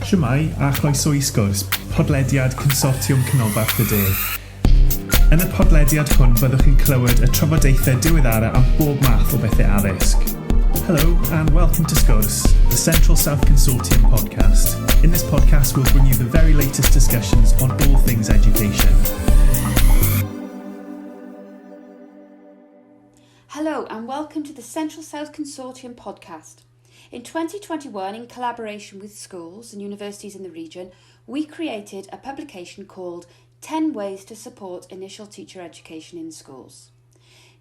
Shwmae a chroeso I Sgwrs, podlediad Consortiwm Canolbarth y De. Yn y podlediad hwn byddwch chi'n clywed y trafodaethau diweddara am bob math o bethau addysg. Hello and welcome to Sgwrs, the Central South Consortium podcast. In this podcast we'll bring you the very latest discussions on all things education. Hello and welcome to the Central South Consortium podcast. In 2021, in collaboration with schools and universities in the region, we created a publication called 10 Ways to Support Initial Teacher Education in Schools.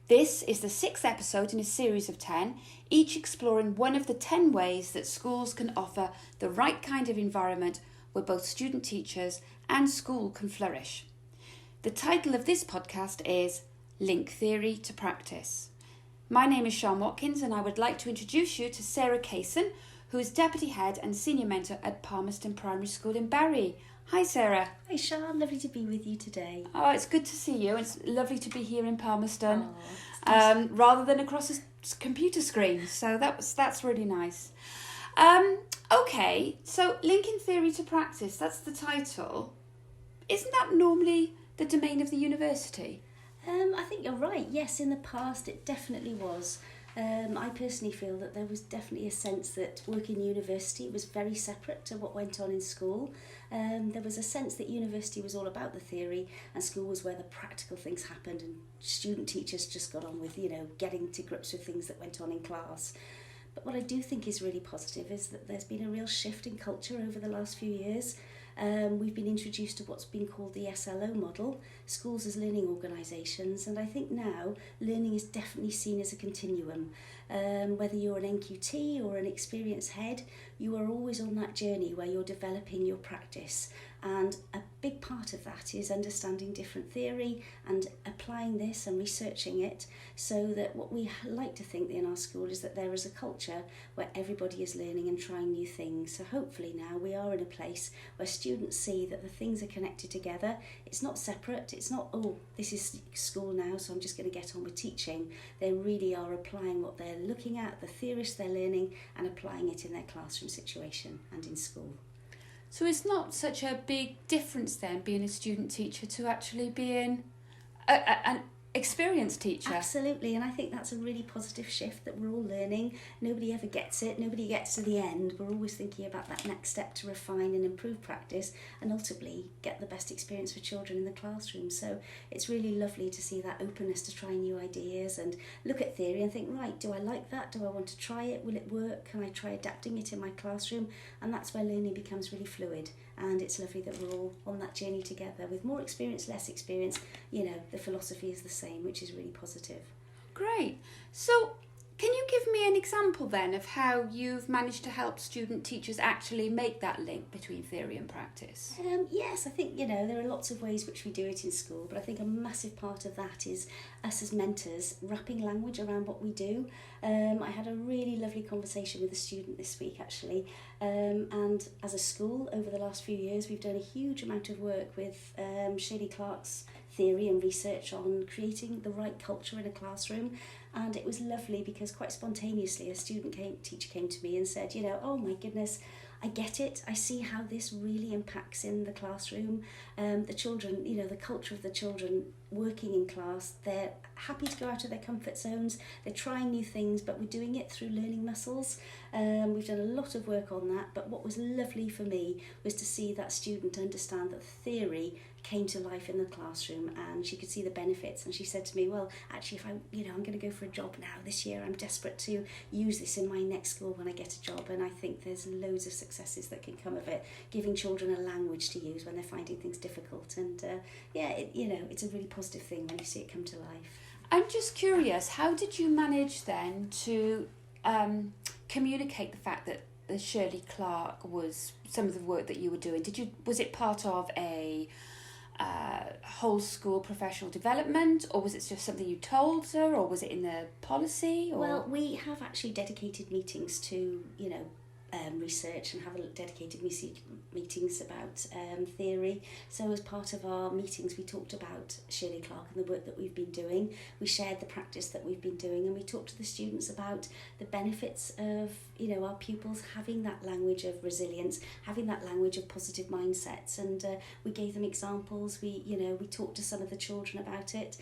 This is the 6th episode in a series of 10, each exploring one of the 10 ways that schools can offer the right kind of environment where both student teachers and school can flourish. The title of this podcast is Link Theory to Practice. My name is Sian Watkins and I would like to introduce you to Sarah Cason, who is Deputy Head and Senior Mentor at Palmerston Primary School in Barry. Hi Sarah. Hi Sian, lovely to be with you today. Oh, it's good to see you. It's lovely to be here in Palmerston, nice. Rather than across a computer screen. So that's really nice. Okay, so linking theory to practice, that's the title. Isn't that normally the domain of the university? I think you're right. Yes, in the past it definitely was. I personally feel that there was definitely a sense that work in university was very separate to what went on in school. There was a sense that university was all about the theory and school was where the practical things happened and student teachers just got on with, getting to grips with things that went on in class. But what I do think is really positive is that there's been a real shift in culture over the last few years. We've been introduced to what's been called the SLO model, schools as learning organisations, and I think now learning is definitely seen as a continuum. Whether you're an NQT or an experienced head, you are always on that journey where you're developing your practice, and a big part of that is understanding different theory and applying this and researching it, so that what we like to think in our school is that there is a culture where everybody is learning and trying new things. So hopefully now we are in a place where students see that the things are connected together. It's not separate, it's not, this is school now so I'm just going to get on with teaching. They really are applying what they're looking at, the theorists they're learning, and applying it in their classroom situation and in school. So it's not such a big difference then being a student teacher to actually being an experienced teacher. Absolutely, and I think that's a really positive shift that we're all learning. Nobody ever gets it, nobody gets to the end. We're always thinking about that next step to refine and improve practice and ultimately get the best experience for children in the classroom. So it's really lovely to see that openness to try new ideas and look at theory and think, right, do I like that? Do I want to try it? Will it work? Can I try adapting it in my classroom? And that's where learning becomes really fluid. And it's lovely that we're all on that journey together with more experience, less experience. The philosophy is the same, which is really positive. Great. So can you give me an example then of how you've managed to help student teachers actually make that link between theory and practice? Yes, I think, there are lots of ways which we do it in school, but I think a massive part of that is us as mentors wrapping language around what we do. I had a really lovely conversation with a student this week actually, and as a school over the last few years we've done a huge amount of work with Shirley Clark's theory and research on creating the right culture in a classroom. And it was lovely because quite spontaneously a teacher came to me and said, oh my goodness, I get it. I see how this really impacts in the classroom. The children, the culture of the children working in class, they're happy to go out of their comfort zones. They're trying new things, but we're doing it through learning muscles. We've done a lot of work on that. But what was lovely for me was to see that student understand that theory came to life in the classroom and she could see the benefits. And she said to me, well, actually, if I'm going to go for a job now this year, I'm desperate to use this in my next school when I get a job. And I think there's loads of successes that can come of it, giving children a language to use when they're finding things difficult. And it's a really positive thing when you see it come to life. I'm just curious, how did you manage then to communicate the fact that the Shirley Clark was some of the work that you were doing? Was it part of a whole school professional development, or was it just something you told her, or was it in the policy? Or? Well, we have actually dedicated meetings to, research and have dedicated meetings about theory. So as part of our meetings we talked about Shirley Clark and the work that we've been doing. We shared the practice that we've been doing, and we talked to the students about the benefits of our pupils having that language of resilience, having that language of positive mindsets, and we gave them examples. We talked to some of the children about it.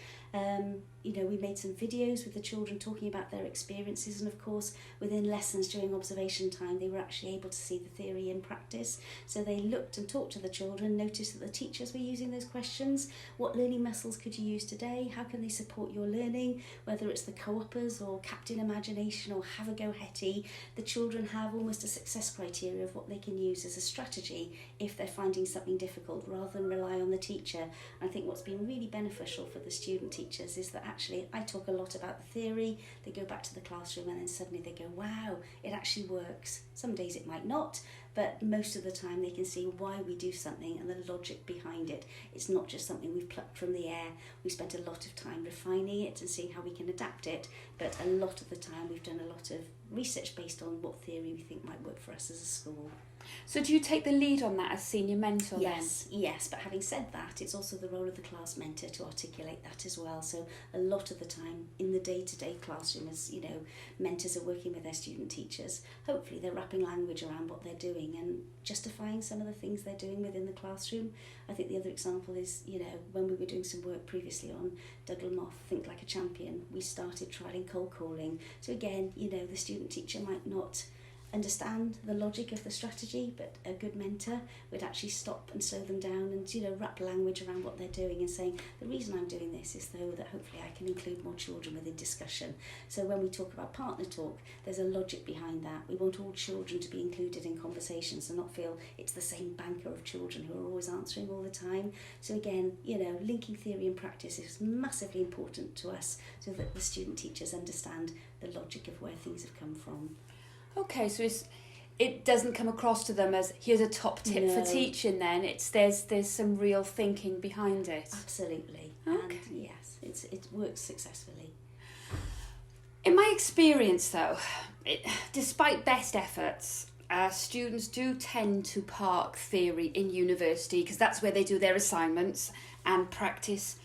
We made some videos with the children talking about their experiences, and of course within lessons during observation time they were actually able to see the theory in practice. So they looked and talked to the children, noticed that the teachers were using those questions. What learning muscles could you use today? How can they support your learning? Whether it's the co-opers or Captain Imagination or Have a Go Hetty, the children have almost a success criteria of what they can use as a strategy if they're finding something difficult, rather than rely on the teacher. I think what's been really beneficial for the student teachers is that actually I talk a lot about the theory, they go back to the classroom and then suddenly they go, wow, it actually works. Some days it might not, but most of the time they can see why we do something and the logic behind it. It's not just something we've plucked from the air. We spent a lot of time refining it and seeing how we can adapt it, but a lot of the time we've done a lot of research based on what theory we think might work for us as a school. So do you take the lead on that as senior mentor then? Yes, but having said that, it's also the role of the class mentor to articulate that as well. So a lot of the time in the day-to-day classroom, as mentors are working with their student teachers, hopefully they're wrapping language around what they're doing and justifying some of the things they're doing within the classroom. I think the other example is, when we were doing some work previously on Douglas Moth, Think Like a Champion, we started trialling cold calling. So again, the student teacher might not understand the logic of the strategy, but a good mentor would actually stop and slow them down and wrap language around what they're doing and saying, the reason I'm doing this is though that hopefully I can include more children within discussion. So when we talk about partner talk, there's a logic behind that. We want all children to be included in conversations and not feel it's the same banker of children who are always answering all the time. So again, linking theory and practice is massively important to us so that the student teachers understand the logic of where things have come from. Okay, so it doesn't come across to them as here's a top tip for teaching then. There's some real thinking behind it. Absolutely. Okay. And yes, it works successfully. In my experience though, despite best efforts, students do tend to park theory in university because that's where they do their assignments and practice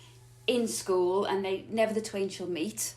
in school, and never the twain shall meet.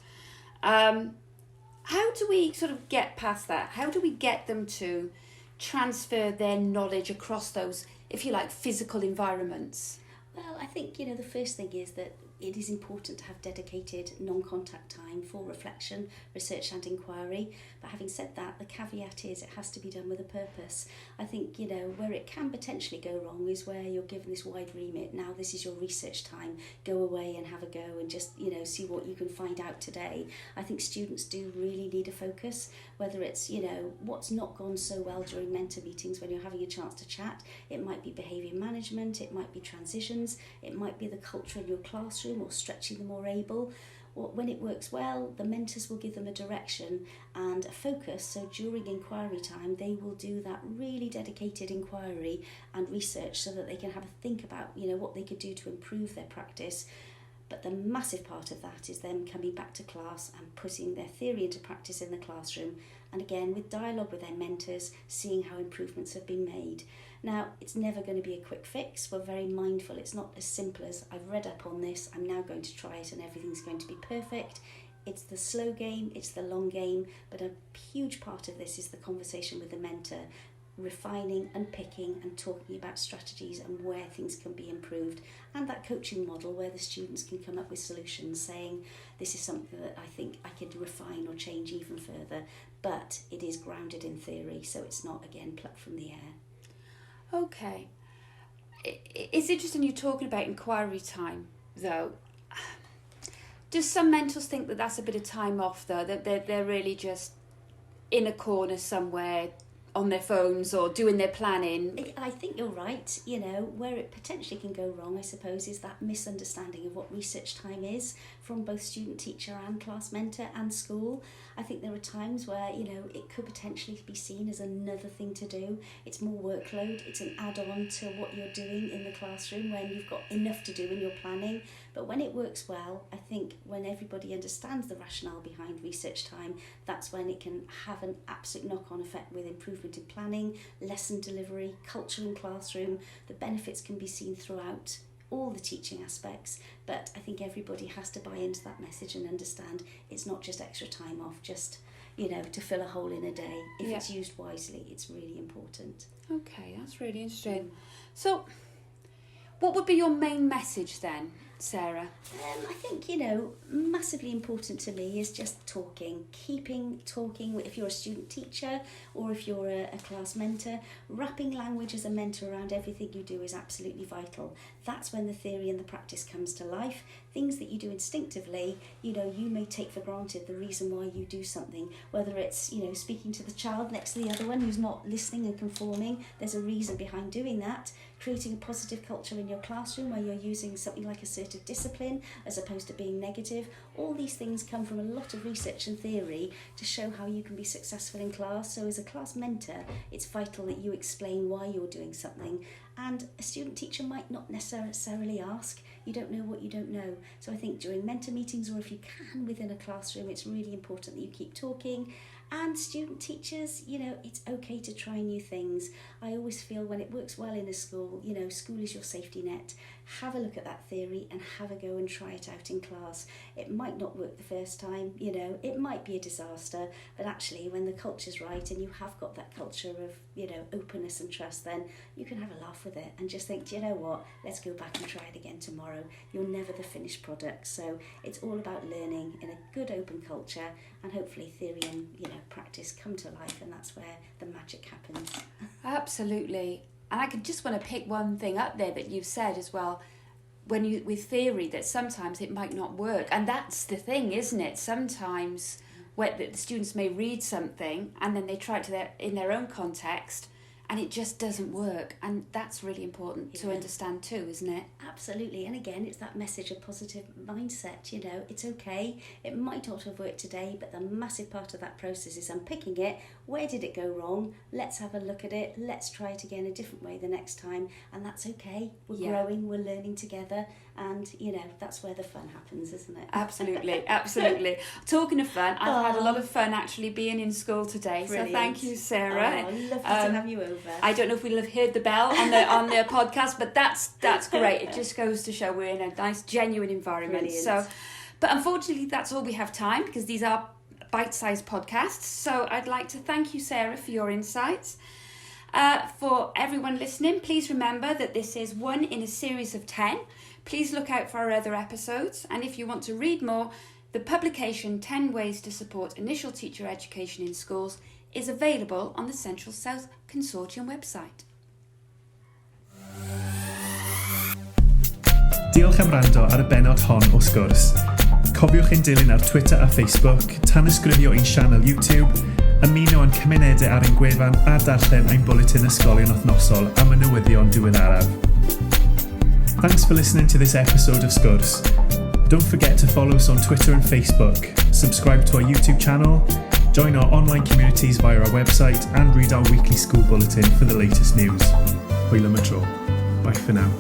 How do we sort of get past that? How do we get them to transfer their knowledge across those, if you like, physical environments? Well, I think, the first thing is that it is important to have dedicated non-contact time for reflection, research and inquiry. But having said that, the caveat is it has to be done with a purpose. I think, where it can potentially go wrong is where you're given this wide remit. Now this is your research time. Go away and have a go and just, see what you can find out today. I think students do really need a focus, whether it's, what's not gone so well during mentor meetings when you're having a chance to chat. It might be behaviour management, it might be transitions, it might be the culture in your classroom or stretching them more able. Or when it works well, the mentors will give them a direction and a focus. So during inquiry time, they will do that really dedicated inquiry and research so that they can have a think about, what they could do to improve their practice. But the massive part of that is them coming back to class and putting their theory into practice in the classroom. And again, with dialogue with their mentors, seeing how improvements have been made. Now, it's never going to be a quick fix. We're very mindful. It's not as simple as I've read up on this, I'm now going to try it and everything's going to be perfect. It's the slow game, it's the long game, but a huge part of this is the conversation with the mentor, refining and picking and talking about strategies and where things can be improved, and that coaching model where the students can come up with solutions saying this is something that I think I could refine or change even further, but it is grounded in theory, so it's not again plucked from the air. Okay. It's interesting you're talking about inquiry time though. Do some mentors think that that's a bit of time off though, that they're really just in a corner somewhere on their phones or doing their planning? I think you're right. Where it potentially can go wrong, I suppose, is that misunderstanding of what research time is from both student teacher and class mentor and school. I think there are times where, it could potentially be seen as another thing to do. It's more workload. It's an add-on to what you're doing in the classroom when you've got enough to do in your planning. But when it works well, I think when everybody understands the rationale behind research time, that's when it can have an absolute knock-on effect with improvement in planning, lesson delivery, culture in classroom. The benefits can be seen throughout all the teaching aspects, but I think everybody has to buy into that message and understand it's not just extra time off, just, you know, to fill a hole in a day. If it's used wisely, it's really important. Okay, that's really interesting. So, what would be your main message then, Sarah? I think, you know, massively important to me is just talking, keeping talking. If you're a student teacher or if you're a class mentor, wrapping language as a mentor around everything you do is absolutely vital. That's when the theory and the practice comes to life. Things that you do instinctively, you know, you may take for granted the reason why you do something, whether it's, you know, speaking to the child next to the other one who's not listening and conforming. There's a reason behind doing that. Creating a positive culture in your classroom where you're using something like assertive discipline as opposed to being negative. All these things come from a lot of research and theory to show how you can be successful in class. So as a class mentor, it's vital that you explain why you're doing something. And a student teacher might not necessarily ask. You don't know what you don't know. So I think during mentor meetings, or if you can within a classroom, it's really important that you keep talking. And student teachers, you know, it's okay to try new things. I always feel when it works well in a school, you know, school is your safety net. Have a look at that theory and have a go and try it out in class. It might not work the first time, you know, it might be a disaster, but actually when the culture's right and you have got that culture of, you know, openness and trust, then you can have a laugh with it and just think, do you know what, let's go back and try it again tomorrow. You're never the finished product. So it's all about learning in a good open culture, and hopefully theory and, you know, practice come to life, and that's where the magic happens. Absolutely. And I could just want to pick one thing up there that you've said as well, when you with theory, that sometimes it might not work. And that's the thing, isn't it? Sometimes where the students may read something and then they try it in their own context and it just doesn't work. And that's really important to understand too, isn't it? Absolutely. And again, it's that message of positive mindset. You know, it's okay. It might not have worked today, but the massive part of that process is unpicking it. Where did it go wrong? Let's have a look at it. Let's try it again a different way the next time. And that's okay. We're growing, we're learning together. And, you know, that's where the fun happens, isn't it? Absolutely, absolutely. Talking of fun, I've had a lot of fun actually being in school today. Brilliant. So thank you, Sarah. Oh, lovely to have you over. I don't know if we'll have heard the bell on the podcast, but that's great. It just goes to show we're in a nice, genuine environment. Brilliant. So, but unfortunately, that's all we have time because these are bite-sized podcasts. So I'd like to thank you, Sarah, for your insights. For everyone listening, please remember that this is one in a series of 10. Please look out for our other episodes. And if you want to read more, the publication 10 Ways to Support Initial Teacher Education in Schools is available on the Central South Consortium website. Diolch am wrando ar y benod hon o Sgwrs. Cofiwch ein dilyn ar Twitter a Facebook, tanysgrifio ein sianel YouTube, ymuno yn cymunedau ar ein gwefan a darllen ein bwletin ysgolion wythnosol am y newyddion diweddaraf. Thanks for listening to this episode of Sgwrs. Don't forget to follow us on Twitter and Facebook, subscribe to our YouTube channel, join our online communities via our website, and read our weekly school bulletin for the latest news. Hwyl am y tro. Bye for now.